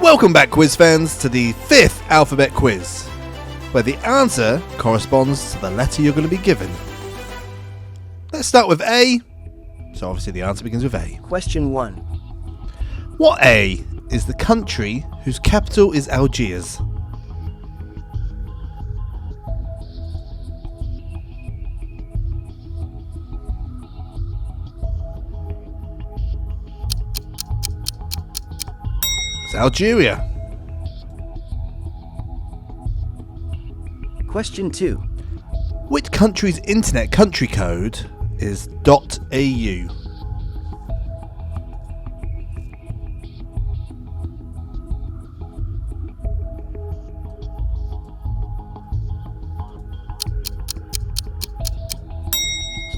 Welcome back, quiz fans, to the 5th alphabet quiz, where the answer corresponds to the letter you're going to be given. Let's start with A. So obviously the answer begins with A. Question 1. What A is the country whose capital is Algiers? It's Algeria. Question 2. Which country's internet country code is .au? It's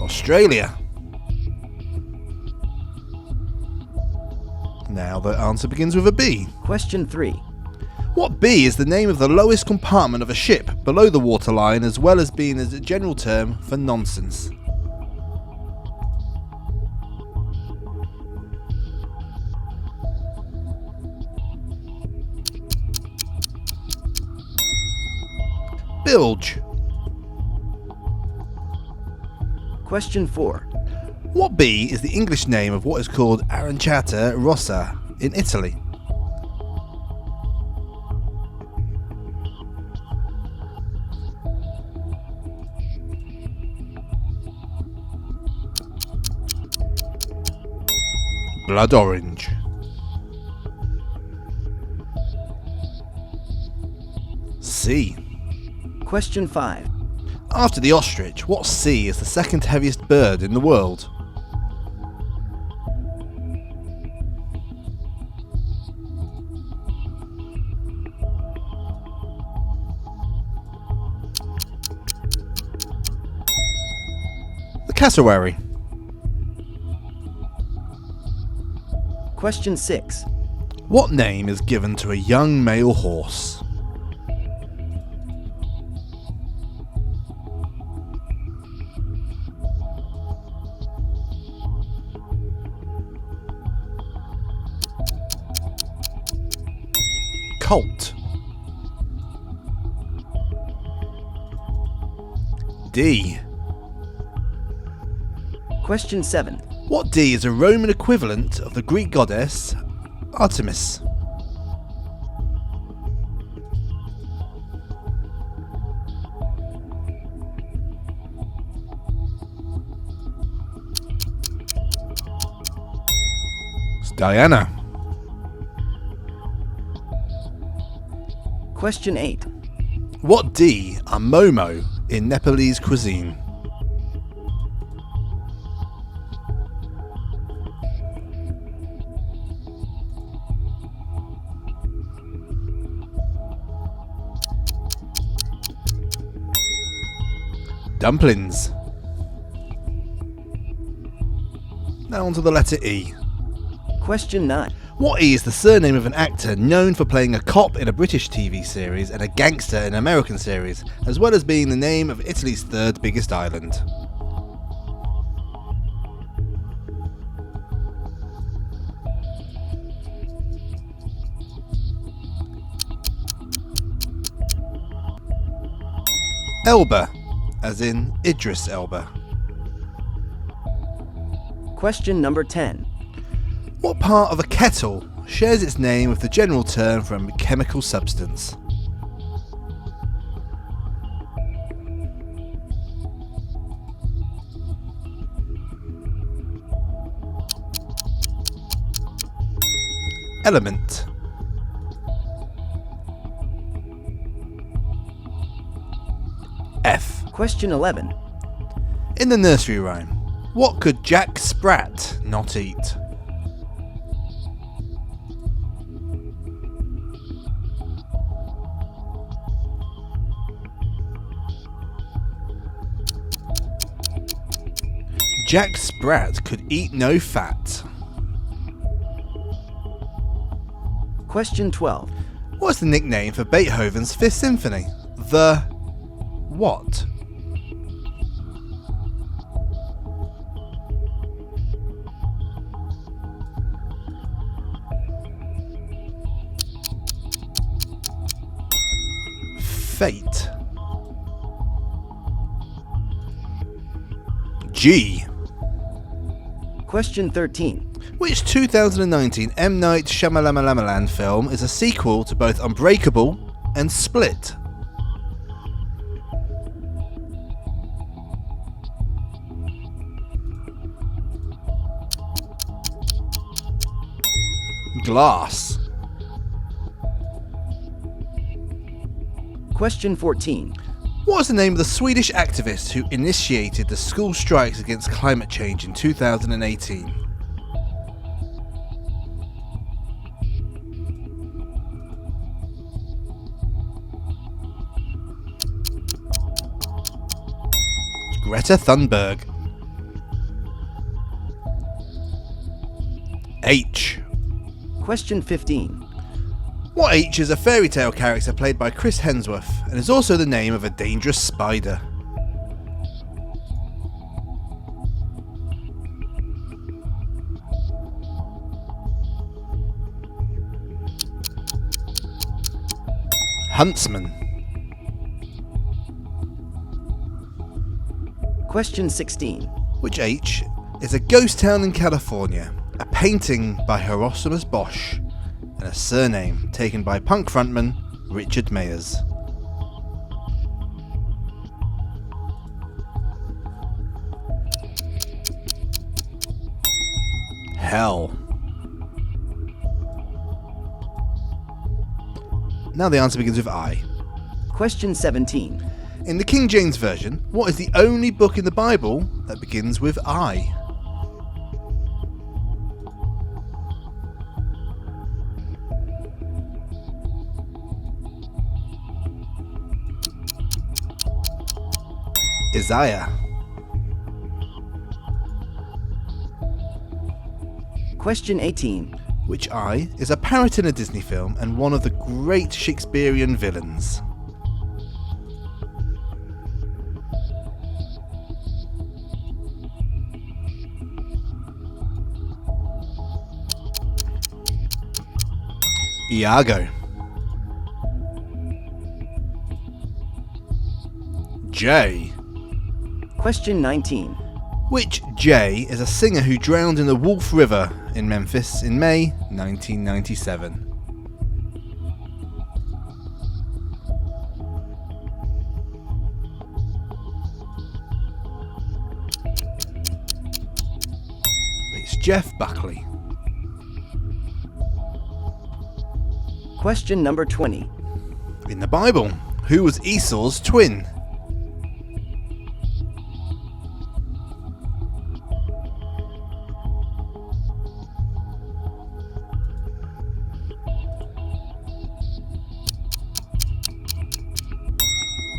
Australia. Now the answer begins with a B. Question 3. What B is the name of the lowest compartment of a ship below the waterline, as well as being a general term for nonsense? Bilge. Question 4. What B is the English name of what is called aranciata rossa in Italy? Blood orange. C. Question 5. After the ostrich, what C is the second heaviest bird in the world? The cassowary. Question 6. What name is given to a young male horse? Colt. D. Question 7. What D is a Roman equivalent of the Greek goddess Artemis? It's Diana. Question 8. What D are momo in Nepalese cuisine? Dumplings. Now on to the letter E. Question 9. What E is the surname of an actor known for playing a cop in a British TV series and a gangster in an American series, as well as being the name of Italy's third biggest island? Elba, as in Idris Elba. Question number 10. What part of a kettle shares its name with the general term for a chemical substance? Element. F. Question 11. In the nursery rhyme, what could Jack Sprat not eat? Jack Sprat could eat no fat. Question 12. What's the nickname for Beethoven's Fifth Symphony? The what? Fate. G. Question 13. Which 2019 M. Night Shyamalan film is a sequel to both Unbreakable and Split? Glass. Question 14. What was the name of the Swedish activist who initiated the school strikes against climate change in 2018? Greta Thunberg. H. Question 15. What H is a fairy tale character played by Chris Hemsworth and is also the name of a dangerous spider? Huntsman. Question 16. Which H is a ghost town in California, a painting by Hieronymus Bosch, and a surname taken by punk frontman Richard Mayers? Hell. Now the answer begins with I. Question 17. In the King James Version, what is the only book in the Bible that begins with I? Isaiah. Question 18. Which I is a parrot in a Disney film and one of the great Shakespearean villains? Iago. J. Question 19. Which J is a singer who drowned in the Wolf River in Memphis in May 1997? It's Jeff Buckley. Question number 20. In the Bible, who was Esau's twin?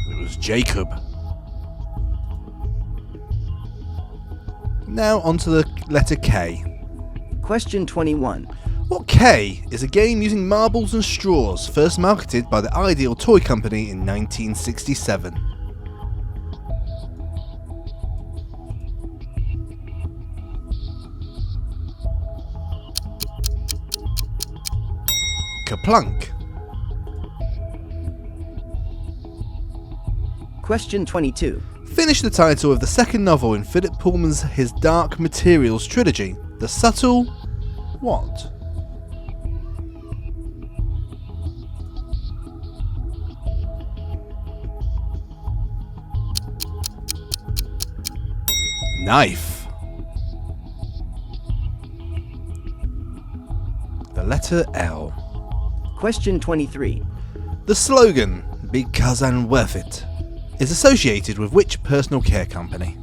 It was Jacob. Now onto the letter K. Question 21. What K is a game using marbles and straws, first marketed by the Ideal Toy Company in 1967? Kaplunk. Question 22. Finish the title of the second novel in Philip Pullman's His Dark Materials trilogy, The Subtle What? Knife. The letter L. Question 23. The slogan, "Because I'm worth it," is associated with which personal care company?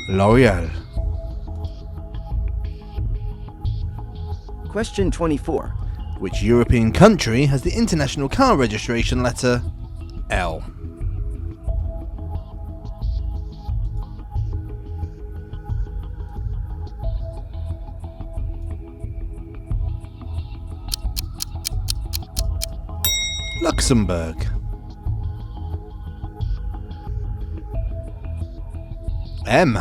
L'Oreal. Question 24. Which European country has the international car registration letter L? Luxembourg. M.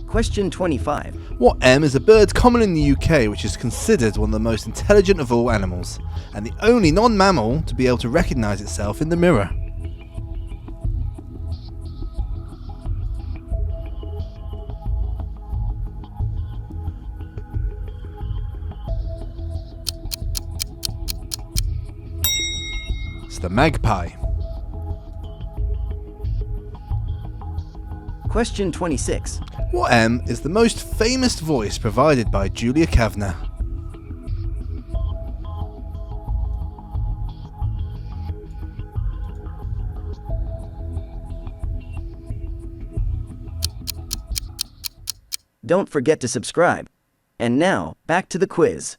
Question 25. What M is a bird common in the UK which is considered one of the most intelligent of all animals, and the only non-mammal to be able to recognise itself in the mirror? It's the magpie. Question 26. What M is the most famous voice provided by Julia Kavner? Don't forget to subscribe. And now, back to the quiz.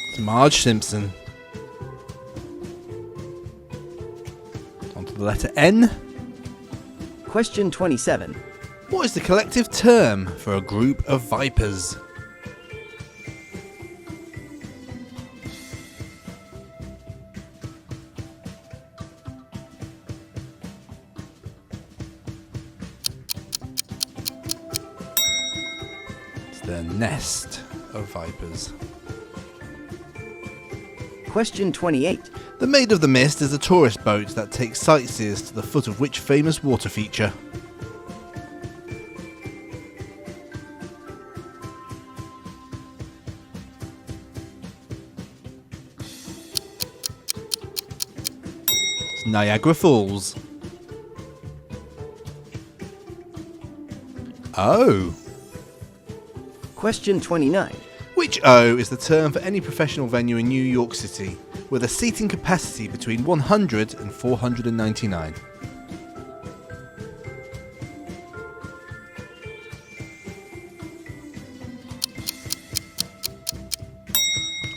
It's Marge Simpson. On to the letter N. Question 27. What is the collective term for a group of vipers? It's the nest of vipers. Question 28. The Maid of the Mist is a tourist boat that takes sightseers to the foot of which famous water feature? It's Niagara Falls. O. Question 29. Which O is the term for any professional venue in New York City with a seating capacity between 100 and 499?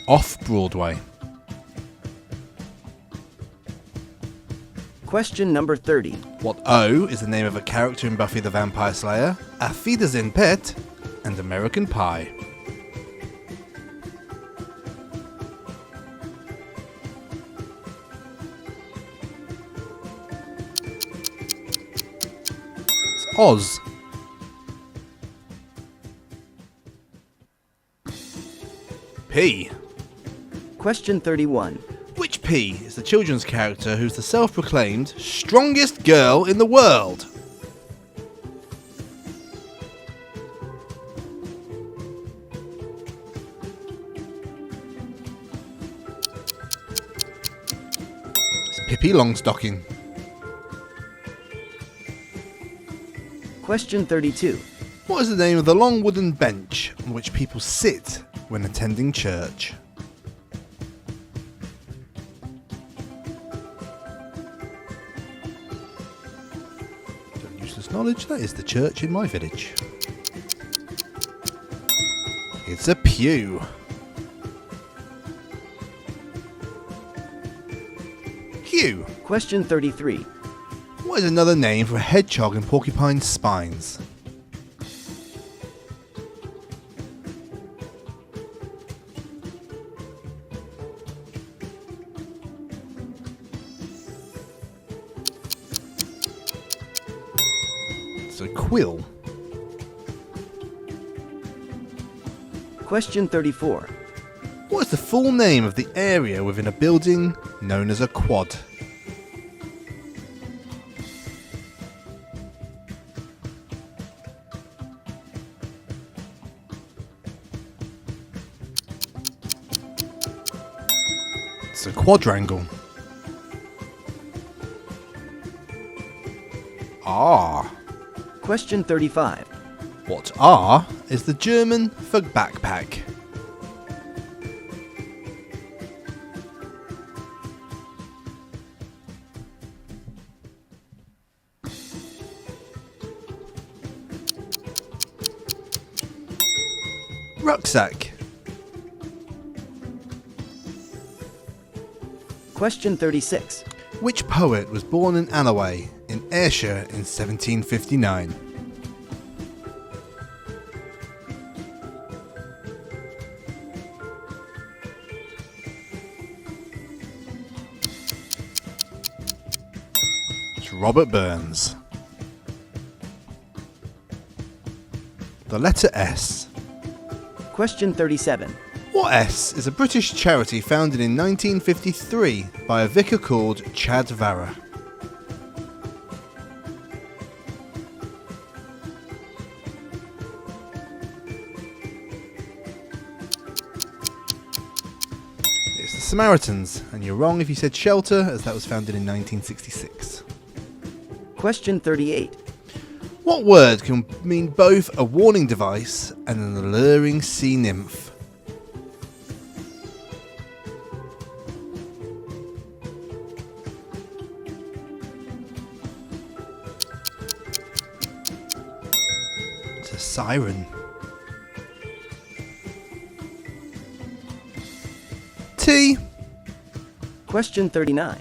Off-Broadway. Question number 30. What O is the name of a character in Buffy the Vampire Slayer, Auf Wiedersehen Pet, and American Pie? It's Oz. P. Question 31. Which P is the children's character who's the self-proclaimed strongest girl in the world? It's Pippi Longstocking. Question 32. What is the name of the long wooden bench on which people sit when attending church? Don't use this knowledge, that is the church in my village. It's a pew. Q. Question 33. What is another name for a hedgehog and porcupine's spines? It's a quill. Question 34. What is the full name of the area within a building known as a quad? It's a quadrangle. R. Question 35. What R is the German for backpack? Rucksack. Question 36. Which poet was born in Alloway in Ayrshire in 1759? It's Robert Burns. The letter S. Question 37. What S is a British charity founded in 1953 by a vicar called Chad Varra? It's the Samaritans, and you're wrong if you said shelter, as that was founded in 1966. Question 38. What word can mean both a warning device and an alluring sea nymph? It's a siren. T. Question 39.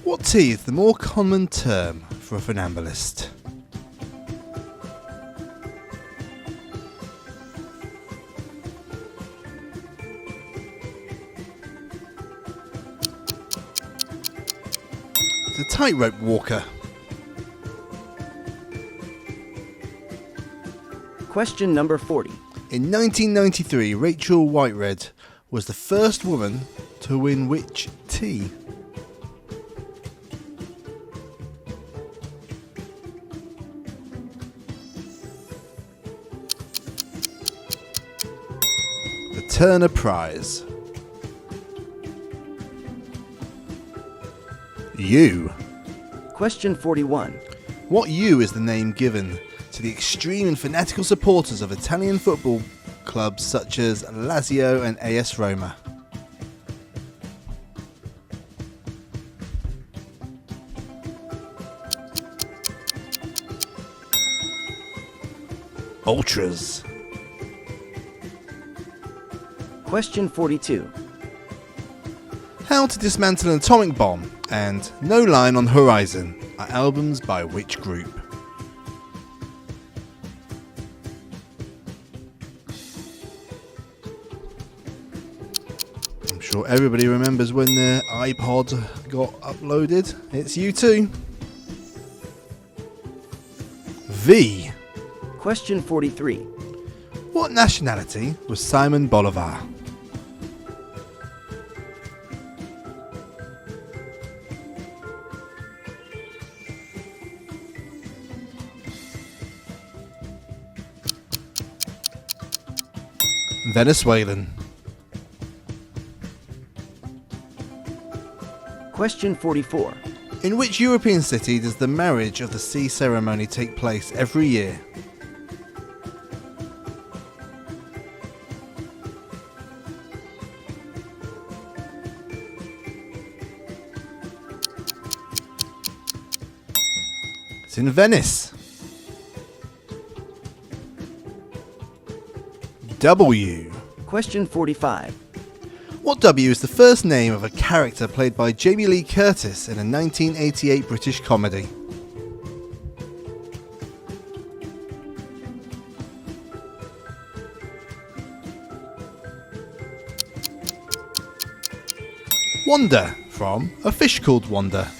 What T is the more common term for a funambulist? It's a tightrope walker. Question number 40. In 1993, Rachel Whitered was the first woman to win which T? The Turner Prize. U. Question 41. What U is the name given to the extreme and fanatical supporters of Italian football clubs such as Lazio and AS Roma? Ultras. Question 42. How to Dismantle an Atomic Bomb and No Line on Horizon are albums by which group? I'm sure everybody remembers when their iPod got uploaded. It's U2. V. Question 43. What nationality was Simon Bolivar? Venezuelan. Question 44. In which European city does the Marriage of the Sea ceremony take place every year? It's in Venice. W. Question 45. What W is the first name of a character played by Jamie Lee Curtis in a 1988 British comedy? Wanda, from A Fish Called Wanda.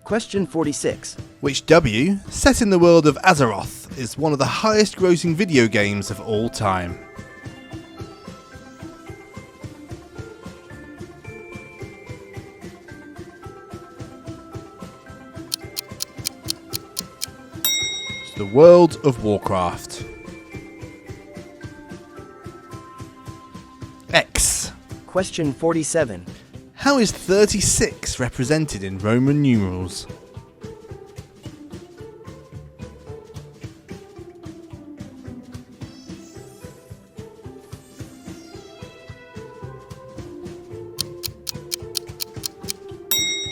Question 46. Which W, set in the world of Azeroth, is one of the highest grossing video games of all time? It's the World of Warcraft. X. Question 47. How is 36 represented in Roman numerals?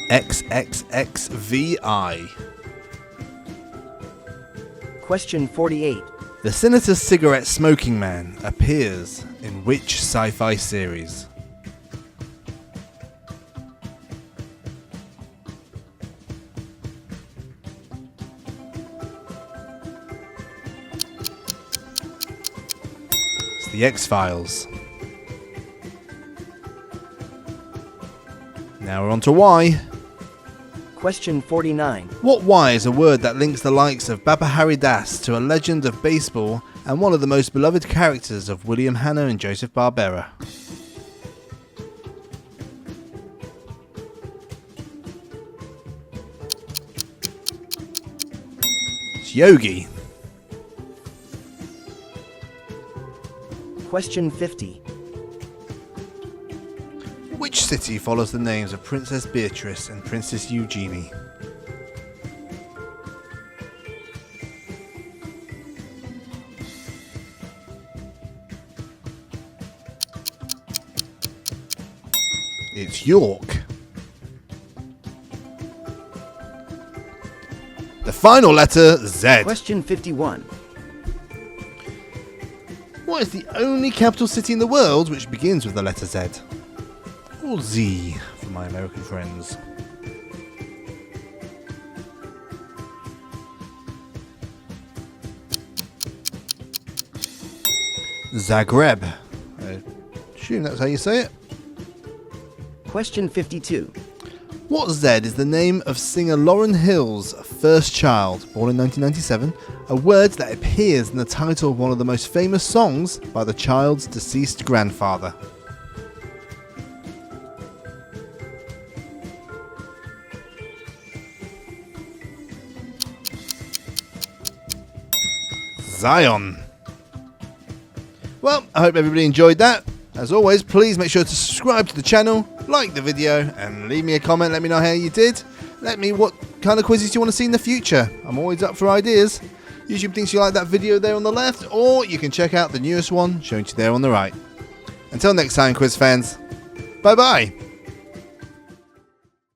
XXXVI. Question 48. The sinister cigarette smoking man appears in which sci-fi series? It's the X-Files. Now we're on to Y. Question 49. What Y is a word that links the likes of Baba Hari Das to a legend of baseball and one of the most beloved characters of William Hanna and Joseph Barbera? It's Yogi. Question 50. Which city follows the names of Princess Beatrice and Princess Eugenie? It's York. The final letter, Z. Question 51. What is the only capital city in the world which begins with the letter Z? Or Z for my American friends. Zagreb. I assume that's how you say it. Question 52. What Z is the name of singer Lauryn Hill's first child, born in 1997, a word that appears in the title of one of the most famous songs by the child's deceased grandfather? Zion. Well, I hope everybody enjoyed that. As always, please make sure to subscribe to the channel, like the video, and leave me a comment. Let me know how you did. Let me what kind of quizzes you want to see in the future. I'm always up for ideas. YouTube thinks you like that video there on the left, or you can check out the newest one shown to you there on the right. Until next time, quiz fans. Bye bye.